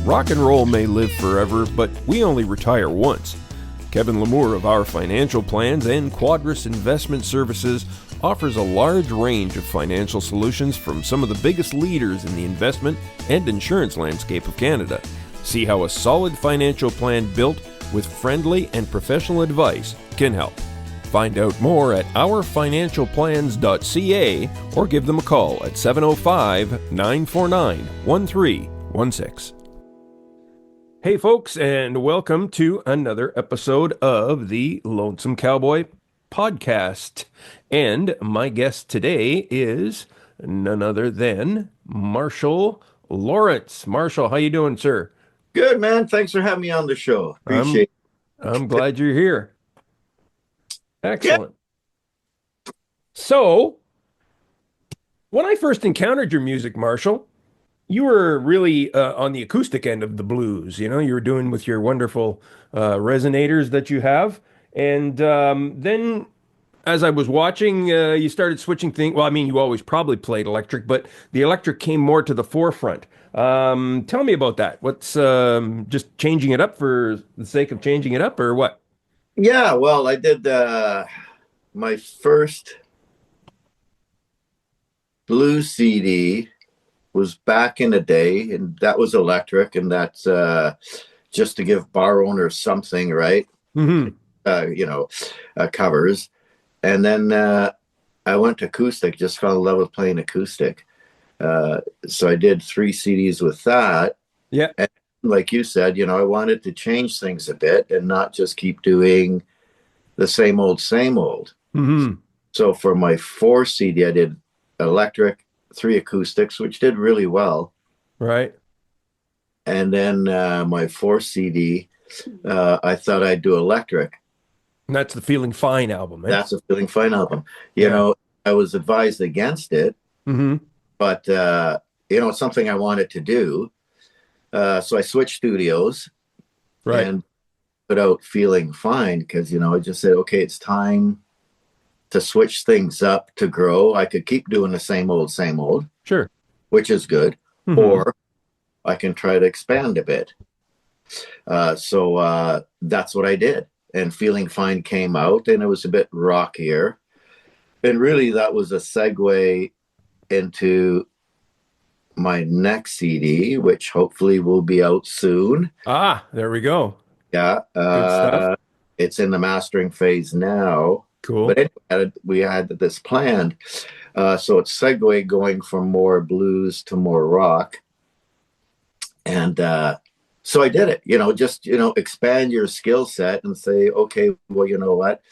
Rock and roll may live forever, but we only retire once. Kevin Lamour of Our Financial Plans and Quadris Investment Services offers a large range of financial solutions from some of the biggest leaders in the investment and insurance landscape of Canada. See how a solid financial plan built with friendly and professional advice can help. Find out more at ourfinancialplans.ca or give them a call at 705-949-1316. Hey folks, and welcome to another episode of the Lonesome Cowboy podcast. And my guest today is none other than Marshall Lawrence. Marshall, how you doing, sir? Good, man. Thanks for having me on the show. Appreciate it. I'm glad you're here. Excellent. Yeah. So, when I first encountered your music, Marshall, you were really on the acoustic end of the blues. You know, you were doing with your wonderful resonators that you have. And then as I was watching, you started switching things. Well, I mean, you always probably played electric, but the electric came more to the forefront. Tell me about that. What's just changing it up for the sake of changing it up, or what? Yeah, well, I did my first blues CD was back in the day, and that was electric, and that's just to give bar owners something, right? Mm-hmm. Covers. And then I went to acoustic, just fell in love with playing acoustic. So I did 3 CDs with that. Yeah. And like you said, I wanted to change things a bit and not just keep doing the same old, same old. Mm-hmm. So for my 4 CD, I did electric, 3 acoustics, which did really well. Right. And then my 4 CD, I thought I'd do electric. And that's the Feeling Fine album. Eh? That's a Feeling Fine album. You know, I was advised against it, but, it's something I wanted to do. So I switched studios and put out Feeling Fine because, I just said, okay, it's time to switch things up, to grow. I could keep doing the same old, sure, which is good, or I can try to expand a bit. So that's what I did. And Feeling Fine came out, and it was a bit rockier. And really, that was a segue into my next CD, which hopefully will be out soon. Ah, there we go. Yeah. Good stuff. It's in the mastering phase now. Cool. But anyway, we had this planned. So it's segue going from more blues to more rock. And so I did it, just, expand your skill set and say, okay, well, you know what?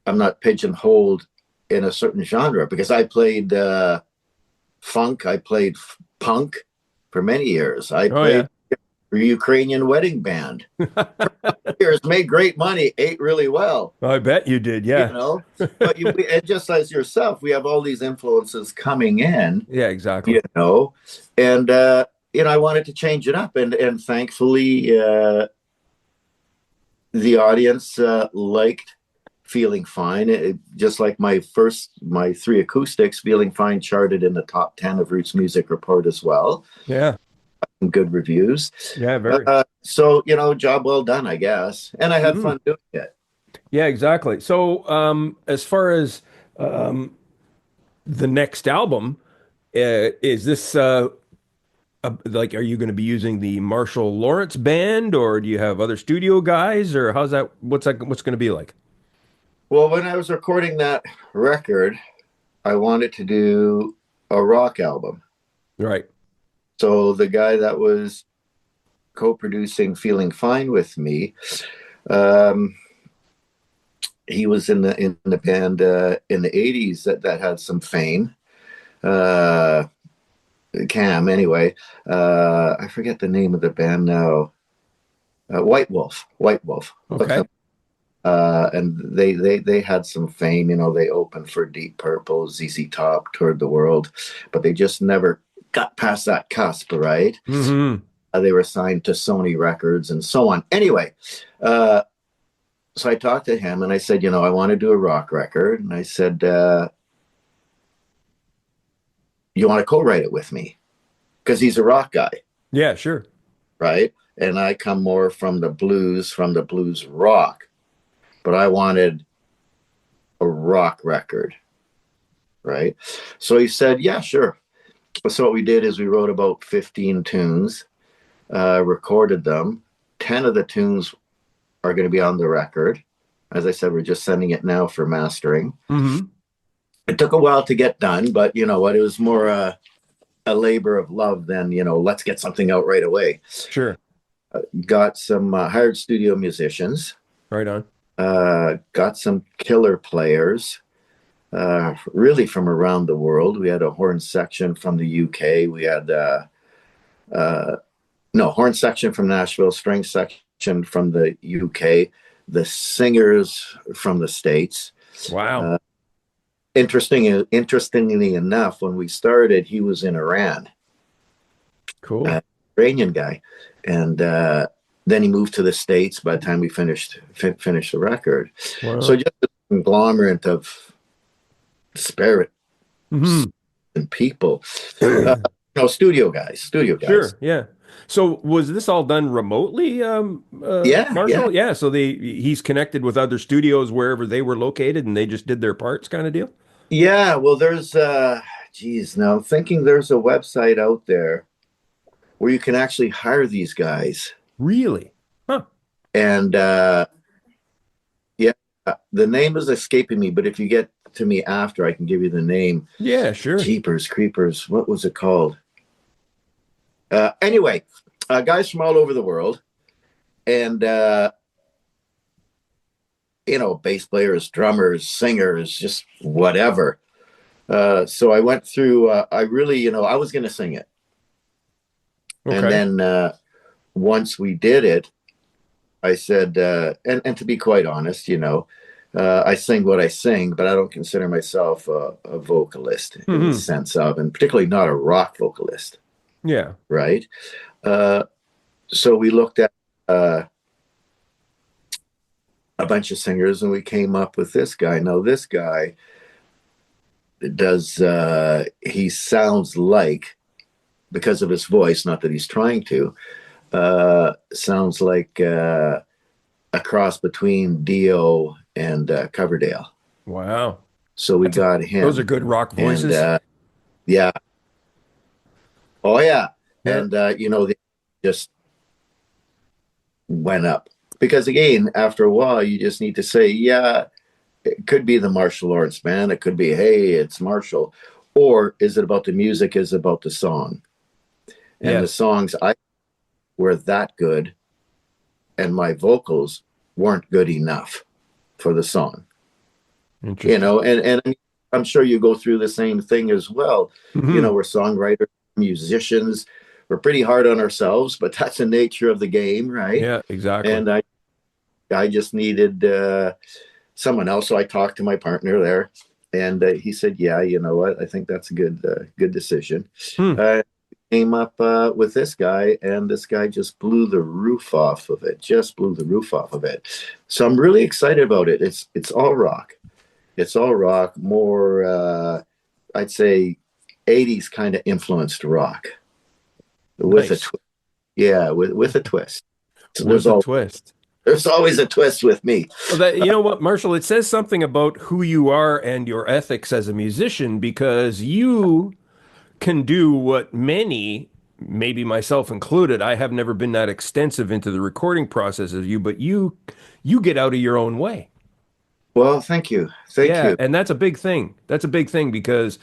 I'm not pigeonholed in a certain genre because I played funk. I played punk for many years. I played for Ukrainian wedding band. Years, made great money, ate really well. I bet you did, yeah. But and just as yourself, we have all these influences coming in. Yeah, exactly. And I wanted to change it up, and thankfully, the audience liked Feeling Fine. Just like my 3 acoustics, Feeling Fine charted in the top 10 of Roots Music Report as well. Yeah. Good reviews. Yeah, very. So, job well done, I guess. And I had fun doing it. Yeah, exactly. So, as far as the next album, is this are you going to be using the Marshall Lawrence band, or do you have other studio guys, or what's going to be like? Well, when I was recording that record, I wanted to do a rock album. Right. So the guy that was co-producing Feeling Fine with me, he was in the band in the 80s that had some fame. Cam, anyway. I forget the name of the band now. White Wolf. Okay. And they had some fame. They opened for Deep Purple, ZZ Top, toured the world, but they just never got past that cusp, right? Mm-hmm. They were signed to Sony Records and so on. Anyway, so I talked to him and I said, I want to do a rock record. And I said, you want to co-write it with me? Because he's a rock guy. Yeah, sure. right? And I come more from the blues rock, but I wanted a rock record, right? So he said, yeah, sure. So what we did is we wrote about 15 tunes, recorded them. 10 of the tunes are going to be on the record. As I said, we're just sending it now for mastering. Mm-hmm. It took a while to get done, but you know what? It was more a labor of love than, let's get something out right away. Sure. Got some hired studio musicians, Right on. got some killer players, really from around the world. We had a horn section from the UK. We had no horn section from Nashville, string section from the UK, the singers from the States. Wow. Interestingly enough, when we started, he was in Iran, Cool. Iranian guy, and then he moved to the States. By the time we finished the record, Wow. so just a conglomerate of spirit Mm-hmm. and people. Studio guys. Sure. Yeah. So was this all done remotely, Yeah, Marshall? Yeah. So he's connected with other studios wherever they were located, and they just did their parts, kind of deal. yeah. Well, there's geez, now I'm thinking there's a website out there where you can actually hire these guys. Really? Huh. And yeah, the name is escaping me, but if you get to me after, I can give you the name. Yeah. Sure. Jeepers Creepers, what was it called? Anyway, guys from all over the world, and bass players, drummers, singers, just whatever. So I went through. I really, I was going to sing it, and Okay. then once we did it, I said, and to be quite honest, I sing what I sing, but I don't consider myself a vocalist in the Mm-hmm. sense of, and particularly not a rock vocalist, Yeah. right? So we looked at a bunch of singers, and we came up with this guy. Now, this guy he sounds like, because of his voice, not that he's trying to, sounds like a cross between Dio and Coverdale. Wow. So we got him. Those are good rock voices. And yeah. Oh, yeah. Yeah. And, they just went up. Because, again, after a while, you just need to say, yeah, it could be the Marshall Lawrence Band. It could be, hey, it's Marshall. Or is it about the music? Is it about the song? And the songs were that good, and my vocals weren't good enough for the song. Interesting. And I'm sure you go through the same thing as well. Mm-hmm. We're songwriters, musicians. We're pretty hard on ourselves, but that's the nature of the game, right? Yeah, exactly. And I just needed someone else. So I talked to my partner there, and he said, yeah, you know what? I think that's a good decision. Came up with this guy, and this guy just blew the roof off of it. So I'm really excited about it. It's all rock. It's all rock, more I'd say 80s kind of influenced rock with Nice. a twist. Yeah, with a twist. So With a twist. There's always a twist with me. Well, you know what, Marshall? It says something about who you are and your ethics as a musician, because you can do what many, maybe myself included, I have never been that extensive into the recording process as you, but you get out of your own way. Well, thank you. Thank you. And that's a big thing. That's a big thing, because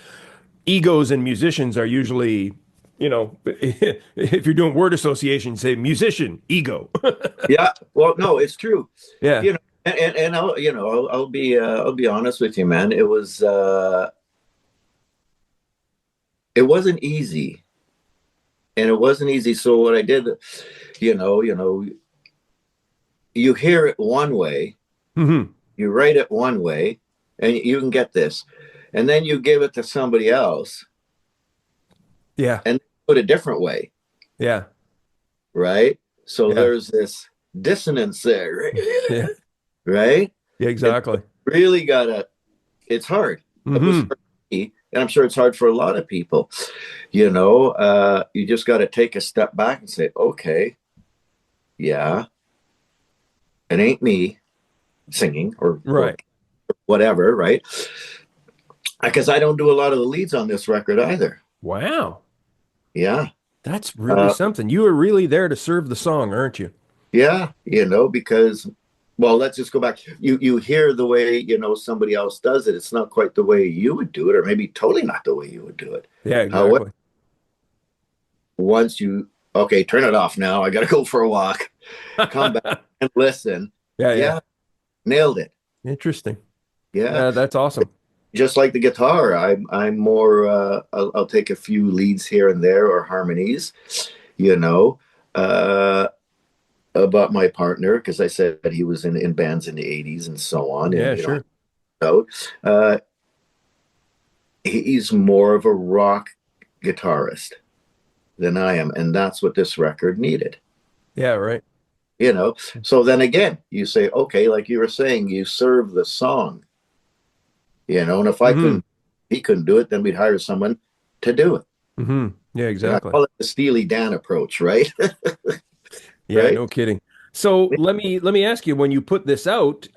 egos in musicians are usually, if you're doing word association, say musician, ego. Yeah. Well, no, it's true. Yeah. And I'll be honest with you, man. It wasn't easy. And it wasn't easy. So what I did, you hear it one way, Mm-hmm. you write it one way, and you can get this. And then you give it to somebody else. Yeah. And put a different way. Yeah. Right? So there's this dissonance there. Yeah. Right? Yeah, exactly. Really it's hard. Mm-hmm. It was for me, and I'm sure it's hard for a lot of people, you just got to take a step back and say, okay, yeah, it ain't me singing or whatever, right? Because I don't do a lot of the leads on this record either. Wow. Yeah. That's really something. You were really there to serve the song, aren't you? Yeah, because, well, let's just go back. You hear the way, somebody else does it. It's not quite the way you would do it, or maybe totally not the way you would do it. Yeah, exactly. Once okay, turn it off now. I got to go for a walk. Come back and listen. Yeah. Nailed it. Interesting. Yeah. That's awesome. Just like the guitar, I'm more, I'll take a few leads here and there or harmonies, about my partner, because I said that he was in bands in the 80s and so on. Yeah, and, sure. He's more of a rock guitarist than I am. And that's what this record needed. Yeah, right. So then again, you say, okay, like you were saying, you serve the song, and if he couldn't do it, then we'd hire someone to do it. Mm-hmm. Yeah, exactly. I call it the Steely Dan approach, right? Yeah, right? No kidding. So let me ask you, when you put this out,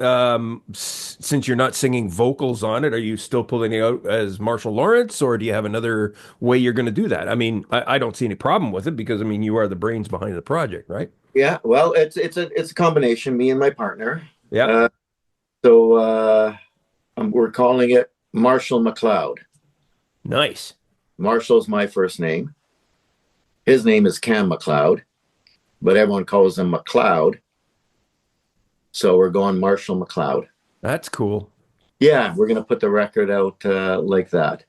since you're not singing vocals on it, are you still pulling it out as Marshall Lawrence, or do you have another way you're going to do that? I mean, I don't see any problem with it because, I mean, you are the brains behind the project, right? Yeah, well, it's a combination, me and my partner. Yeah. We're calling it Marshall McLeod. Nice. Marshall's my first name. His name is Cam McLeod, but everyone calls him McLeod. So we're going Marshall McLeod. That's cool. Yeah, we're going to put the record out like that.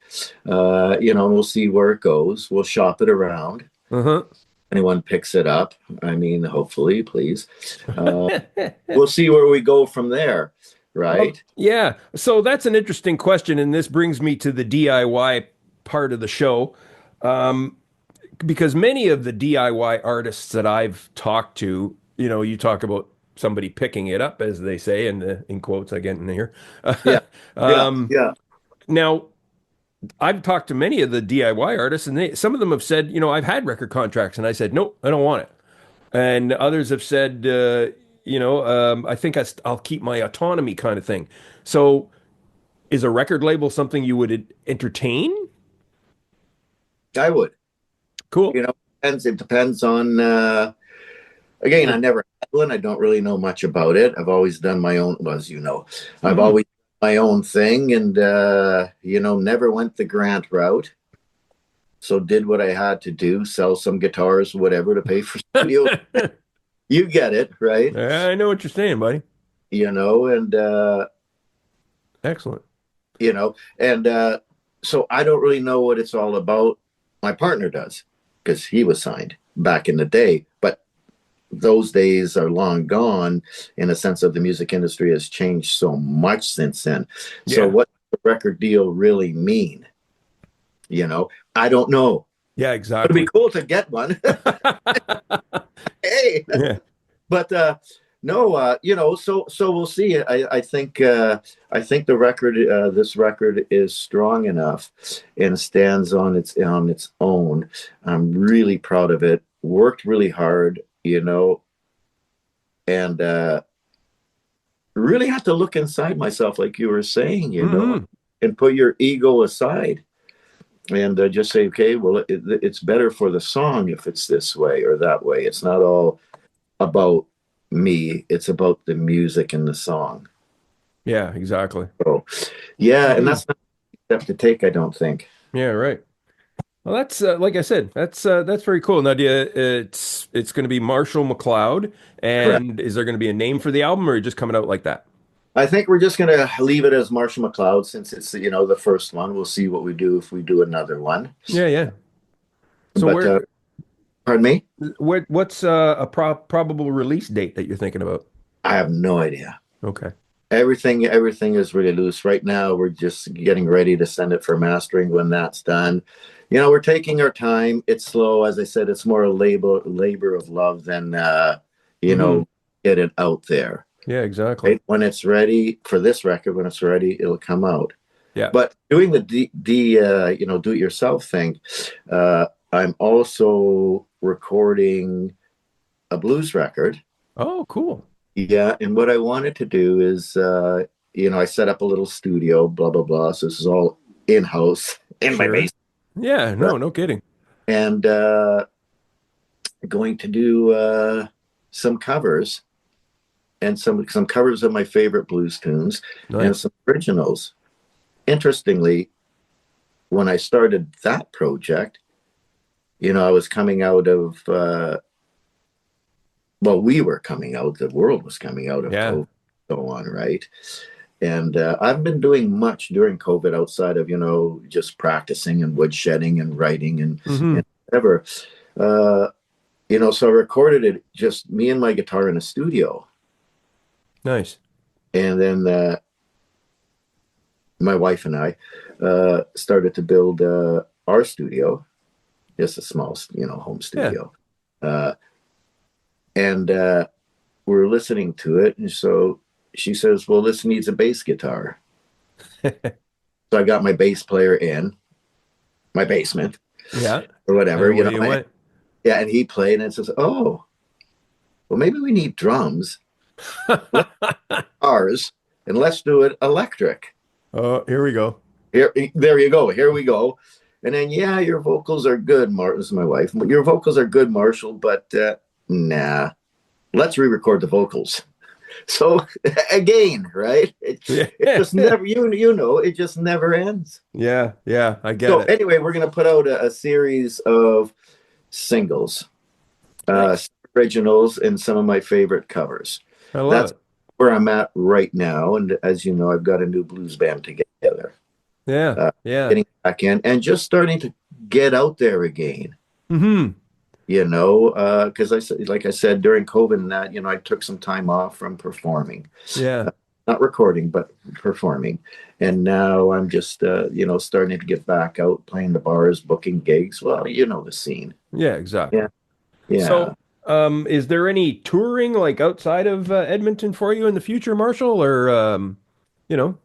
And we'll see where it goes. We'll shop it around. Uh-huh. Anyone picks it up, I mean, hopefully, please. We'll see where we go from there, right? Well, yeah. So that's an interesting question, and this brings me to the DIY part of the show. Because many of the DIY artists that I've talked to, you talk about somebody picking it up, as they say, in quotes I get in here. Yeah. Now, I've talked to many of the DIY artists, and some of them have said, I've had record contracts, and I said, nope, I don't want it. And others have said, I think I'll keep my autonomy kind of thing. So is a record label something you would entertain? I would. Cool. It depends on, again, I never had one. I don't really know much about it. I've always done my own, as you know, I've always done my own thing and, never went the grant route. So did what I had to do, sell some guitars, whatever, to pay for studio. You get it, right? I know what you're saying, buddy. And excellent. And so I don't really know what it's all about. My partner does, because he was signed back in the day. But those days are long gone, in a sense of the music industry has changed so much since then. Yeah. So what does the record deal really mean? I don't know. Yeah, exactly. It'd be cool to get one. Hey. Yeah. But no, so we'll see. I think the record, this record is strong enough and stands on its own. I'm really proud of it. Worked really hard, and really had to look inside myself, like you were saying, and put your ego aside. And just say, okay, well, it's better for the song if it's this way or that way. It's not all about me. It's about the music and the song. Yeah, exactly. So, yeah, and that's not a step to take, I don't think. Yeah, right. Well, that's like I said, that's very cool. Now, it's going to be Marshall McLeod, and correct. Is there going to be a name for the album, or are you just coming out like that? I think we're just going to leave it as Marshall McLeod since it's the first one. We'll see what we do if we do another one. Yeah. So pardon me? What's a probable release date that you're thinking about? I have no idea. Okay. Everything is really loose right now. We're just getting ready to send it for mastering. When that's done, we're taking our time. It's slow, as I said. It's more a labor of love than get it out there. Yeah, exactly. Right? When it's ready for this record, when it's ready, it'll come out. Yeah. But doing the do it yourself thing, I'm also recording a blues record. Oh, cool. Yeah, and what I wanted to do is, I set up a little studio, blah blah blah. So this is all in house in my Sure. basement, Yeah, right? no kidding. And going to do some covers and some covers of my favorite blues tunes and Nice. some originals. Interestingly, when I started that project, I was coming out of we were coming out, the world was coming out of Yeah. COVID, so on, right? And I've been doing much during COVID outside of, just practicing and woodshedding and writing Hmm. and whatever. Uh, so I recorded it just me and my guitar in a studio. Nice. And then my wife and I started to build our studio, just a small, home Yeah. studio. Uh, and we're listening to it. And so she says, well, this needs a bass guitar. So I got my bass player in my basement Yeah. or And whatever, away you went. yeah. And he played and says, oh, well, maybe we need drums, ours, and let's do it electric. Oh, here we go. There you go. Here we go. And then, yeah, your vocals are good, Martin. This is my wife. Your vocals are good, Marshall, but nah, let's re-record the vocals. So again, right? It Yeah. just never, it just never ends. Yeah. Yeah. I get So it. anyway, we're going to put out a series of singles, uh, Nice. originals, and some of my favorite covers. I love That's it. where I'm at right now. And as you know, I've got a new blues band together, Yeah. Yeah. getting back in and just starting to get out there again. Hmm. Because like I said, during COVID and that, I took some time off from performing, Yeah. not recording, but performing. And now I'm just, starting to get back out, playing the bars, booking gigs. Well, the scene. Yeah, exactly. Yeah. Yeah. So, is there any touring like outside of Edmonton for you in the future, Marshall? Or, you know,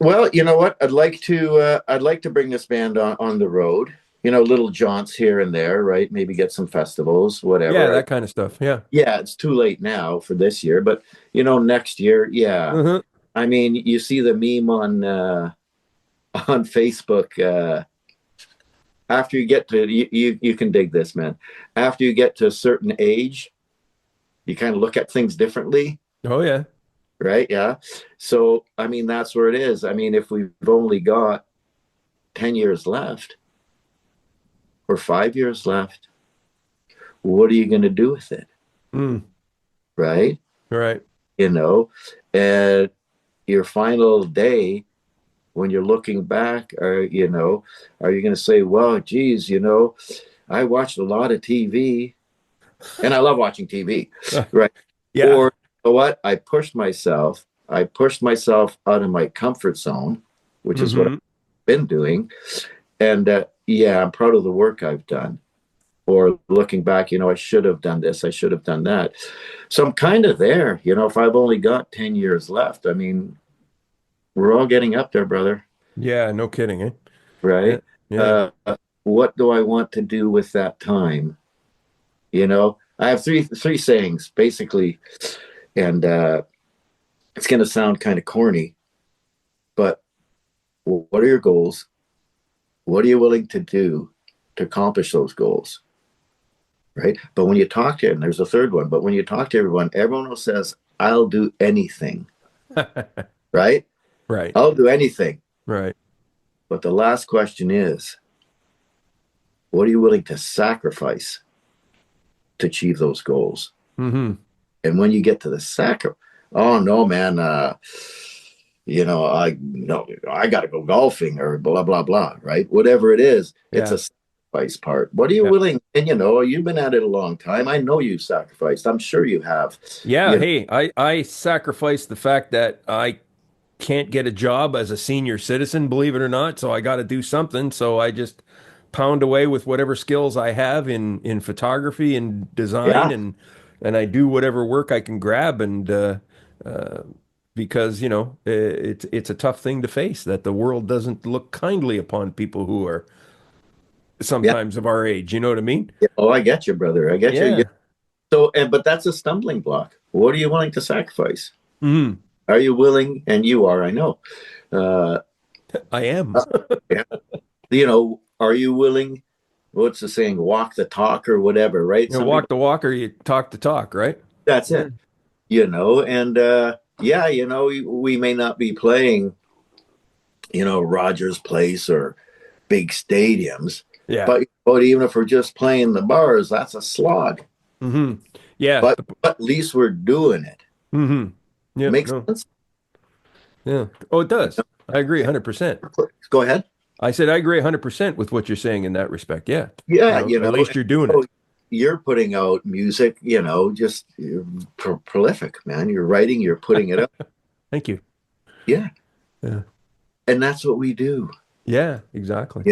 Well, you know what? I'd like to bring this band on the road. Little jaunts here and there, right? Maybe get some festivals, yeah, whatever. that kind of stuff. Yeah. Yeah, it's too late now for this year, but next year, yeah. Uh-huh. I mean, you see the meme on Facebook. After you get to you can dig this, man. After you get to a certain age, you kind of look at things differently, Oh, yeah. right? Yeah. So I mean, that's where it is. I mean, if we've only got 10 years left or 5 years left, what are you going to do with it? Mm, Right? right. You know, and your final day when you're looking back, are you going to say, well, geez, I watched a lot of TV and I love watching TV, right? Yeah. Or you know what? I pushed myself out of my comfort zone, which is what I've Hmm. been doing. And yeah, I'm proud of the work I've done. Or looking back, I should have done this, I should have done that. So I'm kind of there, if I've only got 10 years left. I mean, we're all getting up there, brother, Yeah, no kidding, eh? Yeah. right? Yeah. Uh, what do I want to do with that time? I have three sayings basically, and it's going to sound kind of corny, but what are your goals? What are you willing to do to accomplish those goals? Right. But when you talk to, and there's a third one, but when you talk to everyone says, I'll do anything. Right. Right. I'll do anything. Right. But the last question is, what are you willing to sacrifice to achieve those goals? Hmm. And when you get to the sacrifice, oh no, man, I got to go golfing or blah blah blah, right? Whatever it is, it's Yeah. a sacrifice part. What are you Yeah. willing? And you've been at it a long time. I know you sacrificed. I'm sure you have. Yeah. You know, Hey, I sacrificed the fact that I can't get a job as a senior citizen, believe it or not. So I got to do something. So I just pound away with whatever skills I have in photography and design, yeah, and I do whatever work I can grab. And because, it's a tough thing to face, that the world doesn't look kindly upon people who are Yeah. sometimes of our age. You know what I mean? Yeah. Oh, I get you, brother. I get you. Yeah. So, but that's a stumbling block. What are you willing to sacrifice? Hmm. Are you willing? And you are, I know. Uh, I am. yeah. Are you willing? What's the saying? Walk the talk or whatever, right? Some Walk people, the walk or you talk the talk, right? that's Yeah. it. And yeah, we may not be playing, Rogers Place or big stadiums, Yeah. but even if we're just playing the bars, that's a slog. Hmm. Yeah. But at least we're doing it. Hmm. Yeah. Makes No. sense. Yeah. Oh, it does. I agree 100%. Go ahead. I said I agree 100% with what you're saying in that respect. Yeah. Yeah, At least you're doing it. you're putting out music, just you're prolific, man. You're writing, you're putting it up. Thank you. Yeah. Yeah. And that's what we do, Yeah, exactly.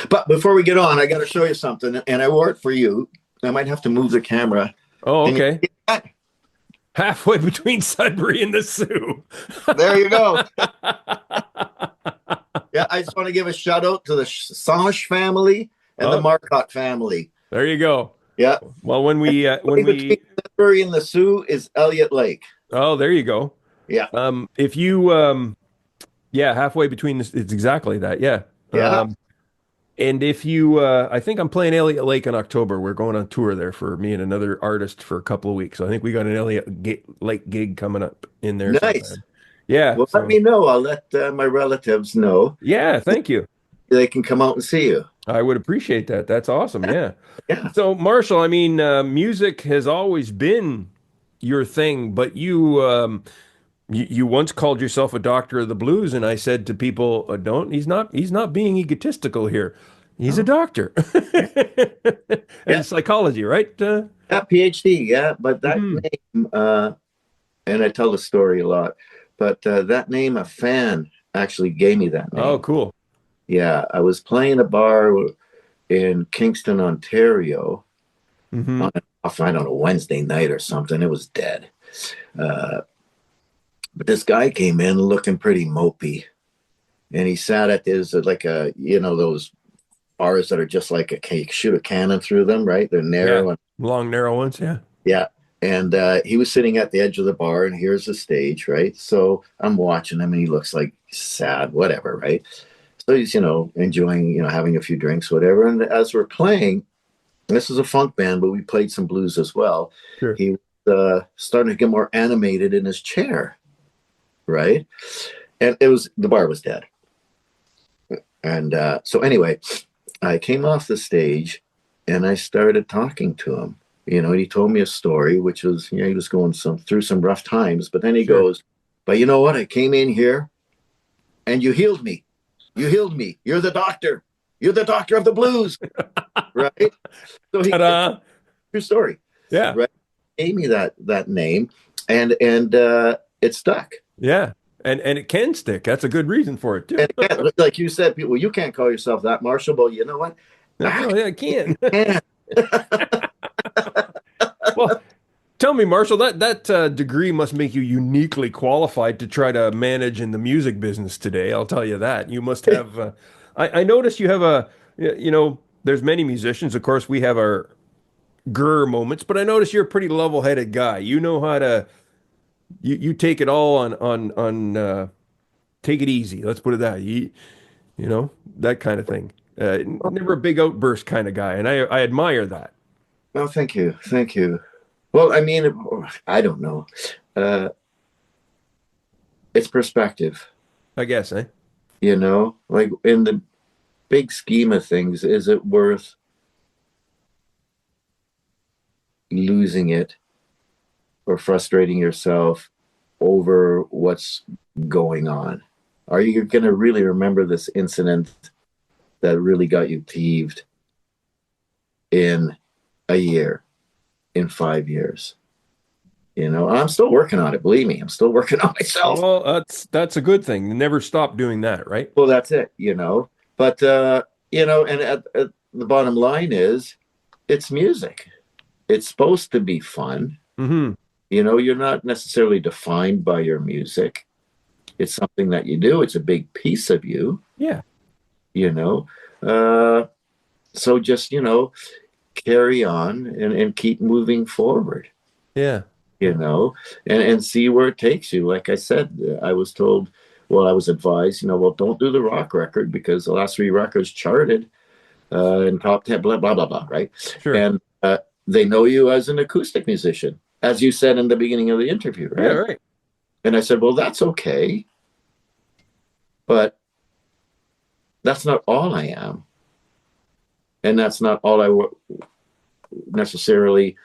But before we get on, I got to show you something, and I wore it for you. I might have to move the camera. Oh, okay. Halfway between Sudbury and the Sioux. There you go. Yeah, I just want to give a shout out to the Sanche family and the Marcotte family. There you go. Yeah. Well, between Sudbury and the Sioux is Elliott Lake. Oh, there you go. Yeah. If you halfway between it's exactly that. Yeah. Yeah. And if you I think I'm playing Elliott Lake in October. We're going on tour there for me and another artist for a couple of weeks. So I think we got an Elliott Lake gig coming up in there. Nice. Sometime. Yeah. Well, let me know. I'll let my relatives know. Yeah, thank you. They can come out and see you. I would appreciate that. That's awesome. Yeah. Yeah. So, Marshall, I mean, music has always been your thing, but you once called yourself a doctor of the blues, and I said to people, don't. He's not being egotistical here. He's a doctor. And psychology, right? Yeah, PhD. Yeah, but that name, and I tell the story a lot. But that name, a fan actually gave me that name. Oh, cool. Yeah, I was playing a bar in Kingston, Ontario, on a Wednesday night or something. It was dead. But this guy came in looking pretty mopey, and he sat at those bars that are just like you shoot a cannon through them, right? They're narrow, and long, narrow ones. Yeah. Yeah. And he was sitting at the edge of the bar, and here's the stage, right? So I'm watching him, and he looks like sad, whatever, right? So he's, enjoying, having a few drinks, whatever. And as we're playing, this is a funk band, but we played some blues as well. Sure. He was starting to get more animated in his chair, right? And the bar was dead. And so anyway, I came off the stage, and I started talking to him. He told me a story, which was, he was going through some rough times, but then he goes, but you know what? I came in here and you healed me. You healed me. You're the doctor. You're the doctor of the blues. Right? So true story. Yeah. Right. He gave me that name and it stuck. Yeah. And it can stick. That's a good reason for it too. And like you said, people, you can't call yourself that, Marshall, but you know what? I can. Well, tell me, Marshall, that degree must make you uniquely qualified to try to manage in the music business today. I'll tell you that. You must have. I noticed you have there's many musicians. Of course, we have our grr moments, but I notice you're a pretty level-headed guy. You know how to. You take it all on take it easy. Let's put it that. That kind of thing. Never a big outburst kind of guy, and I admire that. Well, thank you. Thank you. Well, I mean, I don't know. It's perspective. I guess, eh? Like in the big scheme of things, is it worth losing it or frustrating yourself over what's going on? Are you going to really remember this incident that really got you peeved in a year, in 5 years? I'm still working on it. Believe me, I'm still working on myself. Well, that's a good thing. Never stop doing that, right? Well, that's it, But, and at the bottom line is it's music. It's supposed to be fun. Mm-hmm. You're not necessarily defined by your music. It's something that you do. It's a big piece of you, Yeah. you know. Uh, so just, carry on and keep moving forward, Yeah. you know, and see where it takes you. Like I said, I was told, well, I was advised, well, don't do the rock record because the last three records charted in top 10, blah, blah, blah, blah, right? Sure. And they know you as an acoustic musician, as you said in the beginning of the interview, Yeah, right? right. And I said, well, that's okay, but that's not all I am. And that's not all necessarily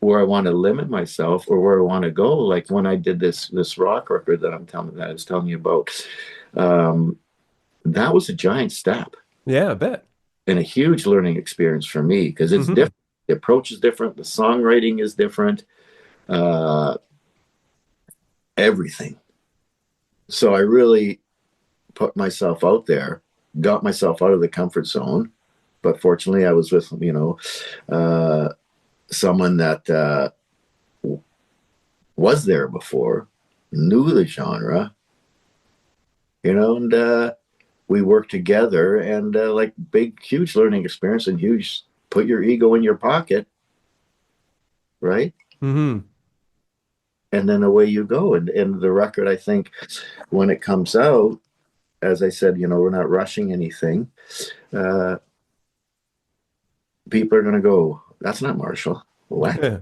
where I want to limit myself or where I want to go. Like when I did this rock record that I was telling you about, that was a giant step. Yeah, I bet. And a huge learning experience for me because it's Mm-hmm. different. The approach is different. The songwriting is different. Uh, Everything. So I really put myself out there, got myself out of the comfort zone. But fortunately, I was with someone that was there before, knew the genre, and we worked together and like big, huge learning experience and huge put your ego in your pocket, right? Mm-hmm. And then away you go. And the record, I think, when it comes out, as I said, we're not rushing anything. People are going to go, that's not Marshall. What? Yeah.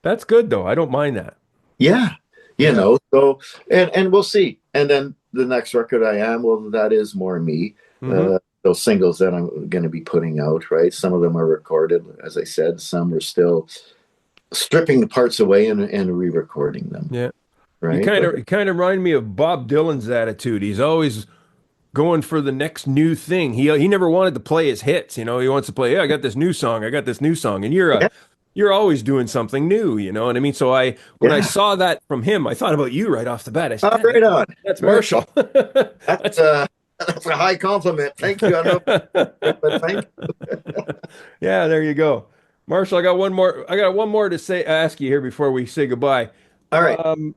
That's good though. I don't mind that. Yeah. Yeah. So, and we'll see. And then the next record that is more me. Mm-hmm. Those singles that I'm going to be putting out, right? Some of them are recorded, as I said. Some are still stripping the parts away and re-recording them, Yeah. right? You kind of remind me of Bob Dylan's attitude. He's always going for the next new thing. He never wanted to play his hits, He wants to play, yeah, I got this new song. I got this new song. And Yeah, you're always doing something new, you know what I mean? So when I yeah. saw that from him, I thought about you right off the bat. I said, Right on. that's Right. Marshall. That's that's a high compliment. Thank you. I know, but thank you. Yeah, there you go. Marshall, I got one more. I got one more to ask you here before we say goodbye. All right. Um,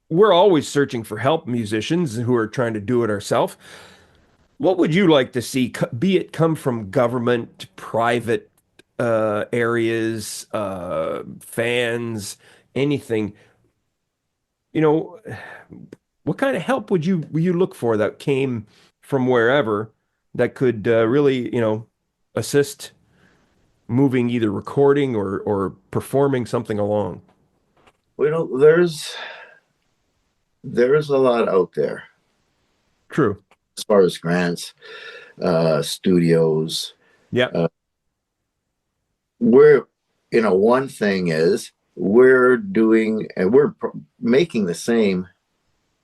we're always searching for help, musicians who are trying to do it ourselves. What would you like to see, be it come from government, private areas, fans, anything? You know, what kind of help would you look for that came from wherever that could really, assist moving either recording or performing something along? Well, there is a lot out there True. as far as grants, studios. Yeah. We're, one thing is we're doing and we're making the same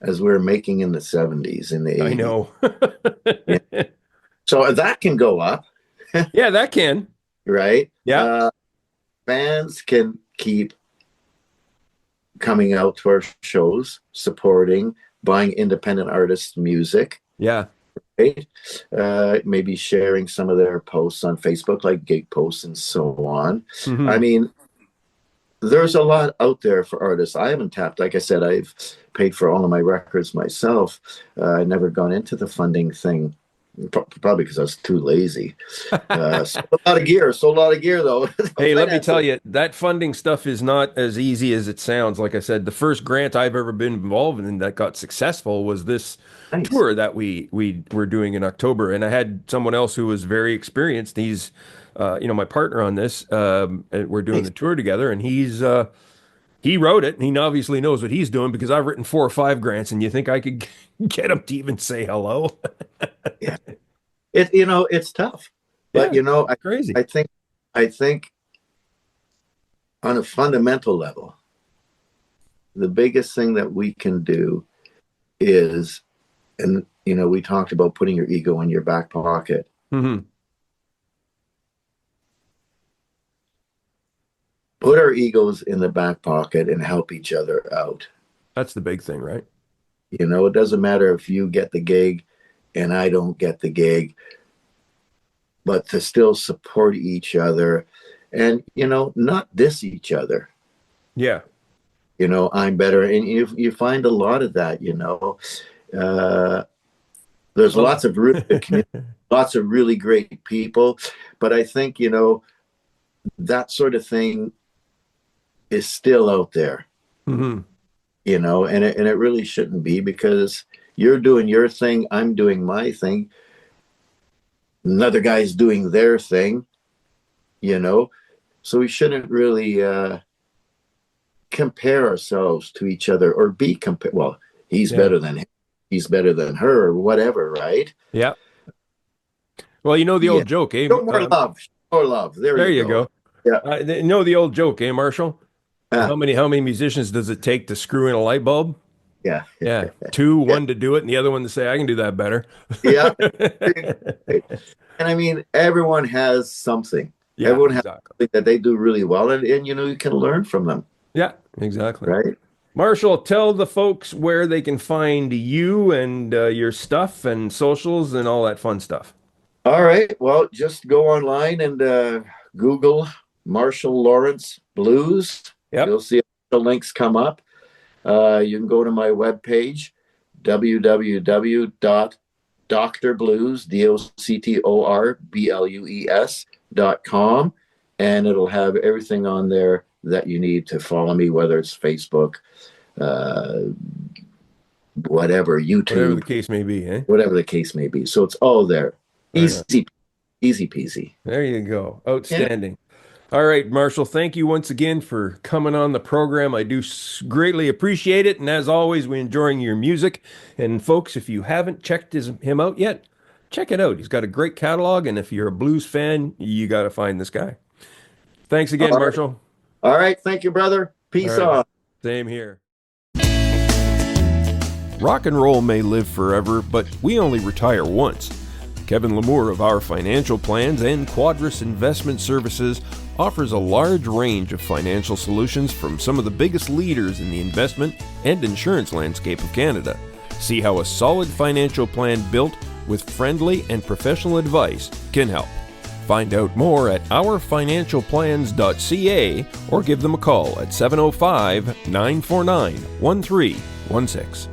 as we were making in the 70s, in the 80s. I know. Yeah. So that can go up. Yeah, that can. Right? Yeah. Fans can keep coming out to our shows, supporting, buying independent artists' music. Yeah. Right? Maybe sharing some of their posts on Facebook, like gig posts and so on. Mm-hmm. I mean, there's a lot out there for artists. I haven't tapped. Like I said, I've paid for all of my records myself. I never gone into the funding thing, probably because I was too lazy. Sold a lot of gear though. Hey, let me tell you, that funding stuff is not as easy as it sounds. Like I said, the first grant I've ever been involved in that got successful was this Nice. tour that we were doing in October. And I had someone else who was very experienced. He's, my partner on this. And we're doing Nice. the tour together, and he wrote it, and he obviously knows what he's doing because I've written 4 or 5 grants, and you think I could get him to even say hello? Yeah, it's tough, but Yeah, crazy. I think on a fundamental level, the biggest thing that we can do is, and we talked about putting your ego in your back pocket. Mm-hmm. Put our egos in the back pocket and help each other out. That's the big thing, right? It doesn't matter if you get the gig and I don't get the gig, but to still support each other and, not diss each other. Yeah. I'm better. And you find a lot of that, there's lots of really good community, lots of really great people. But I think, that sort of thing is still out there, and it really shouldn't be, because you're doing your thing. I'm doing my thing. Another guy's doing their thing, so we shouldn't really compare ourselves to each other, or be compared. Well, he's better than him, he's better than her, or whatever, right? Yeah. Well, the old joke, eh? More love. There you go. Yeah. The old joke, eh, Marshall? How many musicians does it take to screw in a light bulb? Yeah. Yeah. Two, one to do it, and the other one to say, I can do that better. Yeah. And I mean, everyone has something. Yeah, everyone has something that they do really well, and you can learn from them. Yeah, exactly. Right. Marshall, tell the folks where they can find you and your stuff and socials and all that fun stuff. All right. Well, just go online and Google Marshall Lawrence Blues. Yep. You'll see the links come up. You can go to my webpage, www.doctorblues.com, and it'll have everything on there that you need to follow me, whether it's Facebook, whatever, YouTube, whatever the case may be, eh? Whatever the case may be. So it's all there. Easy peasy. There you go. Outstanding. Yeah. All right, Marshall, thank you once again for coming on the program. I do greatly appreciate it. And as always, we're enjoying your music. And folks, if you haven't checked him out yet, check it out. He's got a great catalog. And if you're a blues fan, you got to find this guy. Thanks again, Marshall. All right. Thank you, brother. Peace on. Same here. Rock and roll may live forever, but we only retire once. Kevin Lamour of Our Financial Plans and Quadris Investment Services offers a large range of financial solutions from some of the biggest leaders in the investment and insurance landscape of Canada. See how a solid financial plan built with friendly and professional advice can help. Find out more at ourfinancialplans.ca or give them a call at 705-949-1316.